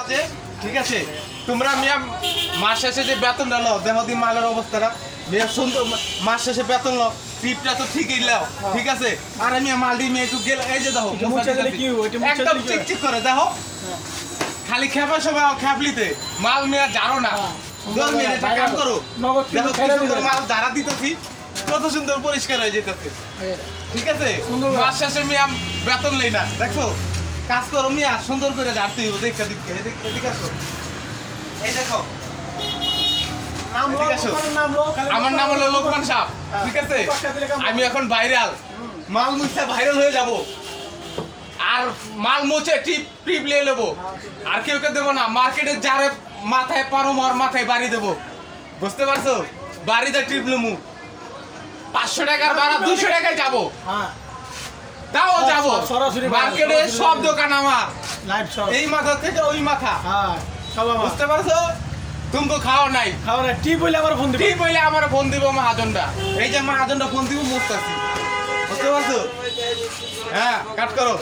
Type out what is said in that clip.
বাজে ঠিক আছে তোমরা মিয়া মাস শেষে যে বেতন দাও দেখো দি মালের অবস্থাটা মিয়া সুন্দর মাস শেষে বেতন লো টিপটা তো ঠিকই লাও ঠিক আছে আর আমি মাল দি মিয়া একটু গেল এই যে দেখো একদম চিকচিক করে দেখো খালি খেপা সবাই খেপলিতে মাল মিয়া জানো না 10 মিনিট কাম করো দেখো কি সুন্দর মাল যারা দিতেছি কত সুন্দর পরিষ্কার হয়ে যেতেছে ঠিক আছে মাস শেষে মিয়া বেতন লই না দেখো কাজ করো মিয়া সুন্দর করে ঝাড়তে হইব দেখতে এদিকে আসো এই দেখো আমার নাম হলো লোকমান সাহেব ঠিক আছে আমি এখন ভাইরাল মাল মুছতে ভাইরাল হয়ে যাব আর মাল মুছে টিপ নিয়ে নেবো আর কেউ দেবো না মার্কেটে যারে মাথায় পারো মার মাথায় বাড়ি দেবো বুঝতে পারছো বাড়িতে টিপ নেবো 500 টাকার ভাড়া 200 টাকায় যাবো তাও যাবো মার্কেটে সব দোকান আমার এই মাথা থেকে ওই মাথা বুঝতে পারছো তুমি খাওয়া নাই টিপ হইলে আমার ফোন দিব মহাজনটা এই যে মহাজনটা ফোন দিব মুস্তাছি বুঝতে পারছো হ্যাঁ কাট করো